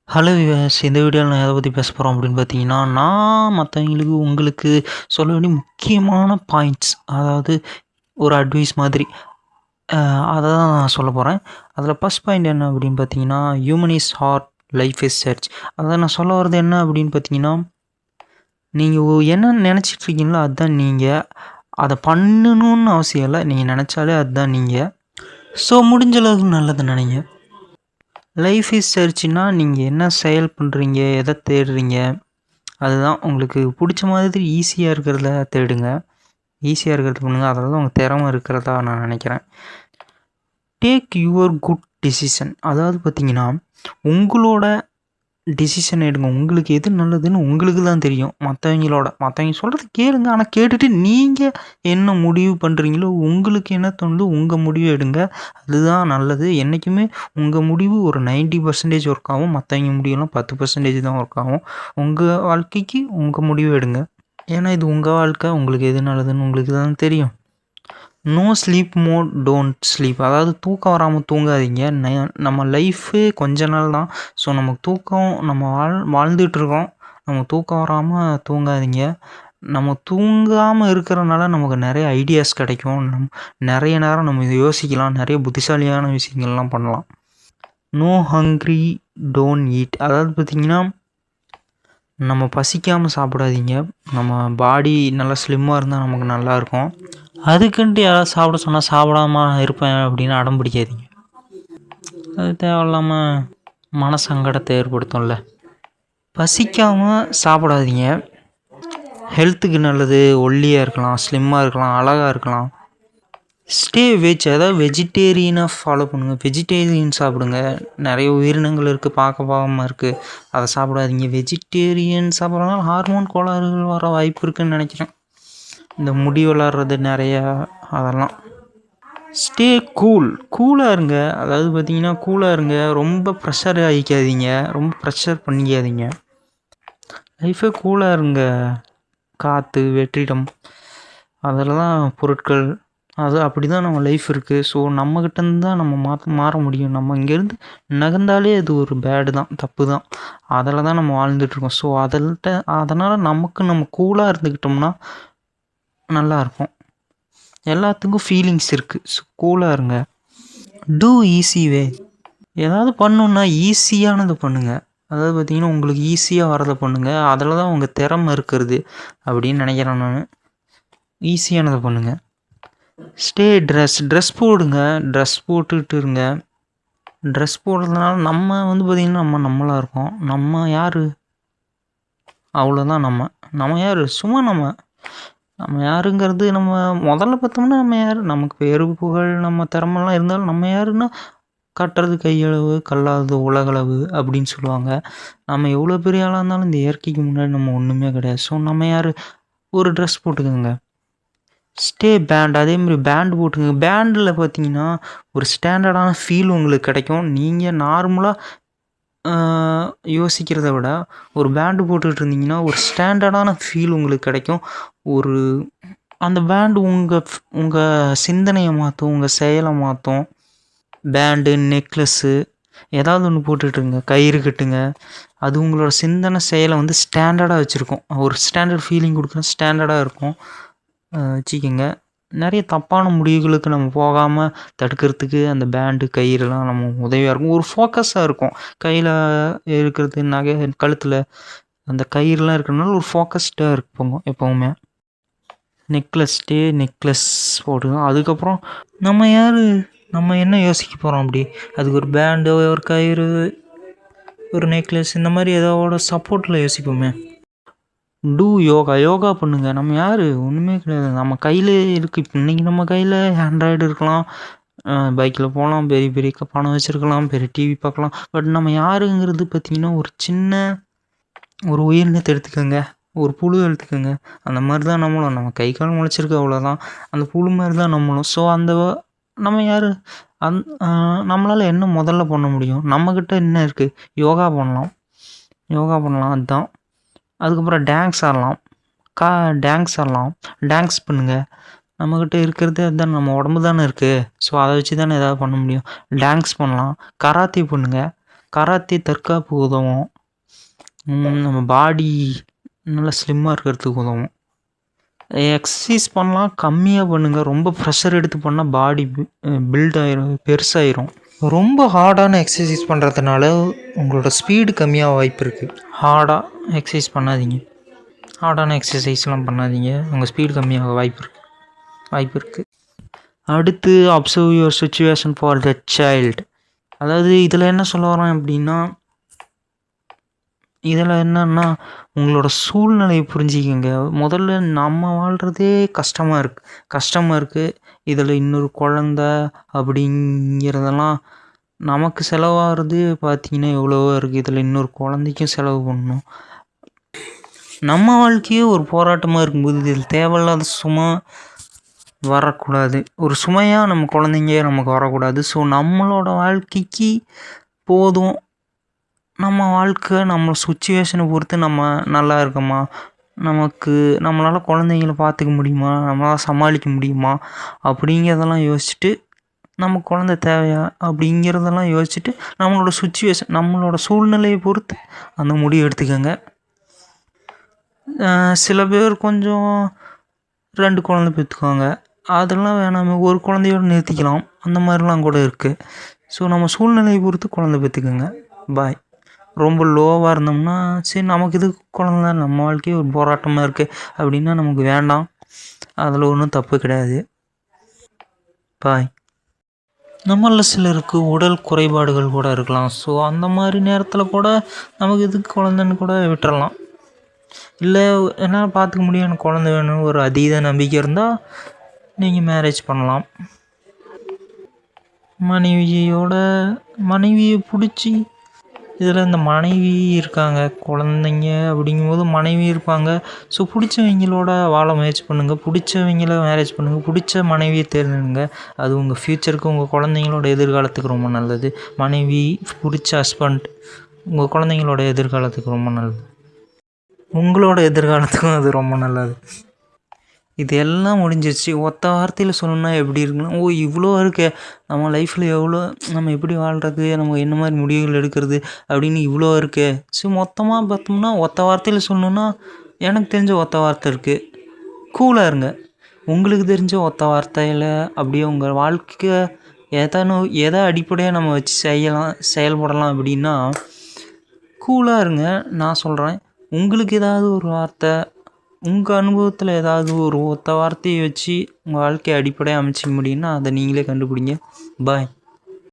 Hello viewers, இந்த வீடியோவில் நான் எதை பற்றி பேச போகிறோம் அப்படின்னு பார்த்தீங்கன்னா, நான் மற்றவங்களுக்கு உங்களுக்கு சொல்ல வேண்டிய முக்கியமான பாயிண்ட்ஸ், அதாவது ஒரு அட்வைஸ் மாதிரி, அதை தான் நான் சொல்ல போகிறேன். அதில் ஃபஸ்ட் பாயிண்ட் என்ன அப்படின்னு பார்த்தீங்கன்னா, human is heart, life is church. அதை நான் சொல்ல வர்றது என்ன அப்படின்னு பார்த்தீங்கன்னா, நீங்கள் என்ன நினச்சிட்டு இருக்கீங்களோ அதுதான் நீங்கள், அதை பண்ணணுன்னு அவசியம் இல்லை. நீங்கள் நினச்சாலே அதுதான் நீங்கள். ஸோ முடிஞ்ச அளவுக்கு நல்லது நினைங்க. லைஃப் இஸ் சர்ச்னா நீங்கள் என்ன செயல் பண்ணுறீங்க, எதை தேடுறீங்க, அதுதான் உங்களுக்கு பிடிச்ச மாதிரி ஈஸியாக இருக்கிறத தேடுங்க. ஈஸியாக இருக்கிறது பண்ணுங்கள். அதில் தான் உங்கள் திறமை இருக்கிறதா நான் நினைக்கிறேன். Take your good decision. அதாவது பார்த்தீங்கன்னா, உங்களோட டிசிஷன் எடுங்க. உங்களுக்கு எது நல்லதுன்னு உங்களுக்கு தான் தெரியும். மற்றவங்க சொல்கிறது கேளுங்க. ஆனால் கேட்டுட்டு நீங்கள் என்ன முடிவு பண்ணுறீங்களோ, உங்களுக்கு என்ன தோணுதோ உங்கள் முடிவு எடுங்க. அதுதான் நல்லது. என்றைக்குமே உங்கள் முடிவு ஒரு 90% ஒர்க் ஆகும். மற்றவங்க முடிவெல்லாம் 10% தான் ஒர்க் ஆகும். உங்கள் வாழ்க்கைக்கு உங்கள் முடிவு எடுங்க. ஏன்னா இது உங்கள் வாழ்க்கை. உங்களுக்கு எது நல்லதுன்னு உங்களுக்கு தான் தெரியும். No sleep mode don't sleep. அதாவது தூக்கம் வராமல் தூங்காதீங்க. நம்ம லைஃபு கொஞ்ச நாள் தான். ஸோ நமக்கு தூக்கம் நம்ம வாழ்ந்துட்டுருக்கோம். நம்ம தூக்கம் வராமல் தூங்காதீங்க. நம்ம தூங்காமல் இருக்கிறனால நமக்கு நிறைய ஐடியாஸ் கிடைக்கும். நிறைய நேரம் நம்ம இதை யோசிக்கலாம். நிறைய புத்திசாலியான விஷயங்கள்லாம் பண்ணலாம். No hungry don't eat. அதாவது பார்த்திங்கன்னா, நம்ம பசிக்காமல் சாப்பிடாதீங்க. நம்ம பாடி நல்லா ஸ்லிம்மாக இருந்தால் நமக்கு நல்லாயிருக்கும். அதுக்குன்ட்டு யாராவது சாப்பிட சொன்னால் சாப்பிடாம இருப்பேன் அப்படின்னு அடம் பிடிக்காதீங்க. அது தேவையில்லாமல் மனசங்கடத்தை ஏற்படுத்தும்ல. பசிக்காமல் சாப்பிடாதீங்க. ஹெல்த்துக்கு நல்லது. ஒல்லியாக இருக்கலாம், ஸ்லிம்மாக இருக்கலாம், அழகாக இருக்கலாம். Stay veg. அதாவது வெஜிடேரியனை ஃபாலோ பண்ணுங்கள். வெஜிடேரியன் சாப்பிடுங்க. நிறைய உயிரினங்கள் இருக்குது, பார்க்க பாவமாக இருக்குது, அதை சாப்பிடாதீங்க. வெஜிடேரியன் சாப்பிட்றதுனால ஹார்மோன் கோளாறுகள் வர வாய்ப்பு இருக்குதுன்னு நினைக்கிறேன். இந்த முடி வளர்றது நிறையா, அதெல்லாம். ஸ்டே கூலாக இருங்க. அதாவது பார்த்தீங்கன்னா கூலாக இருங்க. ரொம்ப ப்ரெஷர் ஆகிக்காதீங்க, ரொம்ப ப்ரெஷர் பண்ணிக்காதீங்க. லைஃபே கூலாக இருங்க. காற்று, வெற்றிடம், அதில் தான் பொருட்கள். அது அப்படி தான் நம்ம லைஃப் இருக்குது. ஸோ நம்மக்கிட்டேருந்து தான் நம்ம மாற முடியும். நம்ம இங்கேருந்து நகர்ந்தாலே அது ஒரு பேடு தான், தப்பு தான். அதில் தான் நம்ம வாழ்ந்துட்டுருக்கோம். ஸோ அதனால் நம்ம கூலாக இருந்துக்கிட்டோம்னா நல்லாயிருக்கும். எல்லாத்துக்கும் ஃபீலிங்ஸ் இருக்குது. ஸோ கூலாக இருங்க. Do easy way. ஏதாவது பண்ணணுன்னா ஈஸியானது பண்ணுங்கள். அதாவது பார்த்திங்கன்னா, உங்களுக்கு ஈஸியாக வரதை பண்ணுங்கள். அதில் தான் உங்கள் திறமை இருக்கிறது அப்படின்னு நினைக்கிறேன் நான். ஈஸியானதை பண்ணுங்கள். ஸ்டே ட்ரெஸ் போடுங்க. ட்ரெஸ் போட்டுக்கிட்டு இருங்க. ட்ரெஸ் போடுறதுனால நம்ம பார்த்திங்கன்னா நம்மளாக இருக்கோம். நம்ம யார்? அவ்வளோதான். நம்ம யார்? சும்மா நம்ம யாருங்கிறது நம்ம முதல்ல பார்த்தோம்னா நம்ம யார்? நமக்கு பேரு புகழ் நம்ம திறமெல்லாம் இருந்தாலும் நம்ம யாருன்னா, கட்டுறது கையளவு கல்லாதது உலகளவு அப்படின்னு சொல்லுவாங்க. நம்ம எவ்வளோ பெரிய ஆளாக இருந்தாலும் இந்த இயற்கைக்கு முன்னாடி நம்ம ஒன்றுமே கிடையாது. ஸோ நம்ம யார்? ஒரு ட்ரெஸ் போட்டுக்கோங்க. Stay pant. அதேமாதிரி பேண்ட் போட்டுக்கோங்க. பேண்டில் பார்த்தீங்கன்னா ஒரு ஸ்டாண்டர்டான ஃபீல் உங்களுக்கு கிடைக்கும். நீங்கள் நார்மலாக யோசிக்கிறத விட ஒரு பேண்டு போட்டுக்கிட்டு இருந்தீங்கன்னா ஒரு ஸ்டாண்டர்டான ஃபீல் உங்களுக்கு கிடைக்கும். அந்த பேண்டு உங்கள் சிந்தனையை மாற்றும், உங்கள் செயலை மாற்றும். பேண்டு, நெக்லஸ்ஸு ஏதாவது ஒன்று போட்டுட்ருங்க. கயிறு கட்டுங்க. அது உங்களோட சிந்தனை செயலை ஸ்டாண்டர்டாக வச்சுருக்கும். ஒரு ஸ்டாண்டர்ட் ஃபீலிங் கொடுக்குற ஸ்டாண்டர்டாக இருக்கும். வச்சுக்கோங்க. நிறைய தப்பான முடிவுகளுக்கு நம்ம போகாமல் தடுக்கிறதுக்கு அந்த பேண்டு, கயிறுலாம் நம்ம உதவியாக இருக்கும். ஒரு ஃபோக்கஸாக இருக்கும். கையில் இருக்கிறது, நகை, கழுத்தில் அந்த கயிறுலாம் இருக்கிறதுனால ஒரு ஃபோக்கஸ்டாக இருப்போங்க எப்போவுமே. நெக்லஸ் போடுங்க. அதுக்கப்புறம் நம்ம யார்? நம்ம என்ன யோசிக்க போகிறோம் அப்படி? அதுக்கு ஒரு பேண்டு, ஒரு கயிறு, ஒரு நெக்லஸ், இந்த மாதிரி ஏதோட சப்போர்ட்டில் யோசிப்போமே. டூ யோகா பண்ணுங்கள். நம்ம யார்? ஒன்றுமே கிடையாது. நம்ம கையில் இருக்குது. இப்போ இன்றைக்கி நம்ம கையில் ஆண்ட்ராய்டு இருக்கலாம், பைக்கில் போகலாம், பெரிய பெரிய பணம் வச்சுருக்கலாம், பெரிய டிவி பார்க்கலாம். பட் நம்ம யாருங்கிறது பார்த்திங்கன்னா ஒரு உயிரினத்தை எடுத்துக்கோங்க, ஒரு புழு எடுத்துக்கோங்க. அந்த மாதிரி தான் நம்மளும். நம்ம கை கால் முளைச்சிருக்கு, அவ்வளோதான். அந்த புழு மாதிரி தான் நம்மளும். ஸோ நம்ம யார்? நம்மளால் என்ன முதல்ல பண்ண முடியும்? நம்மக்கிட்ட என்ன இருக்குது? யோகா பண்ணலாம். அதுதான். அதுக்கப்புறம் டான்ஸ் ஆடலாம். டான்ஸ் பண்ணுங்கள். நம்மக்கிட்ட இருக்கிறது அதுதான். நம்ம உடம்பு தானே இருக்குது. ஸோ அதை வச்சு தானே எதாவது பண்ண முடியும். டான்ஸ் பண்ணலாம். கராத்தே பண்ணுங்கள். கராத்தே தற்காப்பு உதவும். நம்ம பாடி நல்லா ஸ்லிம்மாக இருக்கிறதுக்கு உதவும். எக்ஸசைஸ் பண்ணலாம், கம்மியாக பண்ணுங்கள். ரொம்ப ப்ரெஷர் எடுத்து பண்ணால் பாடி பில்ட் ஆயிரும், பெருசாயிரும். ரொம்ப ஹார்டான எக்ஸசைஸ் பண்ணுறதுனால உங்களோட ஸ்பீடு கம்மியாக வாய்ப்பு இருக்குது. ஹார்டாக எக்ஸசைஸ் பண்ணாதீங்க, ஹார்டான எக்ஸசைஸ்லாம் பண்ணாதீங்க, உங்கள் ஸ்பீடு கம்மியாக வாய்ப்பு இருக்குது. அடுத்து observe your situation for the child. அதாவது இதில் என்ன சொல்ல வரோம் அப்படின்னா, இதில் என்னன்னா உங்களோட சூழ்நிலையை புரிஞ்சிக்கங்க. முதல்ல நம்ம வாழ்கிறதே கஷ்டமாக இருக்குது. இதில் இன்னொரு குழந்த அப்படிங்கிறதெல்லாம் நமக்கு செலவாகிறது பார்த்திங்கன்னா எவ்வளவோ இருக்குது. இதில் இன்னொரு குழந்தைக்கும் செலவு பண்ணணும். நம்ம வாழ்க்கையே ஒரு போராட்டமாக இருக்கும்போது இதில் தேவையில்லாத சும்மா வரக்கூடாது. ஒரு சுமையாக நம்ம குழந்தைங்க நமக்கு வரக்கூடாது. ஸோ நம்மளோட வாழ்க்கைக்கு போதும், நம்ம வாழ்க்கை நம்ம சுச்சுவேஷனை பொறுத்து நம்ம நல்லா இருக்கோமா, நம்மளால் குழந்தைங்கள பார்த்துக்க முடியுமா, நம்மளால் சமாளிக்க முடியுமா அப்படிங்கிறதெல்லாம் யோசிச்சுட்டு, நம்ம குழந்தை தேவையா அப்படிங்கிறதெல்லாம் யோசிச்சுட்டு, நம்மளோட சுச்சுவேஷன் நம்மளோட சூழ்நிலையை பொறுத்து அந்த முடிவு எடுத்துக்கோங்க. சில பேர் கொஞ்சம் 2 குழந்தை பெற்றுக்குவாங்க, அதெல்லாம் வேணாமே, ஒரு குழந்தையோடு நிறுத்திக்கலாம். அந்த மாதிரிலாம் கூட இருக்குது. ஸோ நம்ம சூழ்நிலையை பொறுத்து குழந்தை பெற்றுக்கோங்க. பாய். ரொம்ப லோவாக இருந்தோம்னா சரி நமக்கு இது குழந்தை, நம்ம வாழ்க்கையே ஒரு போராட்டமாக இருக்குது அப்படின்னா நமக்கு வேண்டாம். அதில் ஒன்றும் தப்பு கிடையாது. பாய். நம்மளில் சிலருக்கு உடல் குறைபாடுகள் கூட இருக்கலாம். ஸோ அந்த மாதிரி நேரத்தில் கூட நமக்கு இதுக்கு குழந்தைன்னு கூட விட்டுறலாம். இல்லை என்னால் பார்த்துக்க முடியும், எனக்கு குழந்தை வேணும் ஒரு அதீத நம்பிக்கை இருந்தால் நீங்கள் மேரேஜ் பண்ணலாம். மனைவியை பிடிச்சி, இதில் இந்த மனைவி இருக்காங்க, குழந்தைங்க அப்படிங்கும்போது மனைவி இருப்பாங்க. ஸோ பிடிச்சவங்களோட வாழ முயற்சி பண்ணுங்கள், பிடிச்சவங்கள மேரேஜ் பண்ணுங்கள், பிடிச்ச மனைவியை தேர்ந்தெடுங்க. அது உங்கள் ஃப்யூச்சருக்கு, உங்கள் குழந்தைங்களோட எதிர்காலத்துக்கு ரொம்ப நல்லது. மனைவி, பிடிச்ச ஹஸ்பண்ட் உங்கள் குழந்தைங்களோட எதிர்காலத்துக்கு ரொம்ப நல்லது, உங்களோட எதிர்காலத்துக்கும் அது ரொம்ப நல்லது. இது எல்லாம் முடிஞ்சிருச்சு. ஒத்த வார்த்தையில் சொல்லணுன்னா எப்படி இருக்குன்னா, இவ்வளோ இருக்கே நம்ம லைஃப்பில், எவ்வளோ நம்ம எப்படி வாழ்கிறது, நம்ம என்ன மாதிரி முடிவுகள் எடுக்கிறது அப்படின்னு இவ்வளோ இருக்கே. ஸோ மொத்தமாக பார்த்தோம்னா ஒத்த வார்த்தையில் சொல்லணுன்னா, எனக்கு தெரிஞ்ச ஒத்த வார்த்தை இருக்குது, கூலாக இருங்க. உங்களுக்கு தெரிஞ்ச ஒத்த வார்த்தையில் அப்படியே உங்கள் வாழ்க்கை எதை அடிப்படையாக நம்ம வச்சு செயல்படலாம் அப்படின்னா, கூலாக இருங்க. நான் சொல்கிறேன், உங்களுக்கு ஏதாவது ஒரு வார்த்தை, உங்கள் அனுபவத்தில் ஏதாவது ஒரு ஒத்த வார்த்தையை வச்சு உங்கள் வாழ்க்கையை அடிப்படையாக அமைச்சிக்க முடியும்னா அதை நீங்களே கண்டுபிடிங்க. பாய்.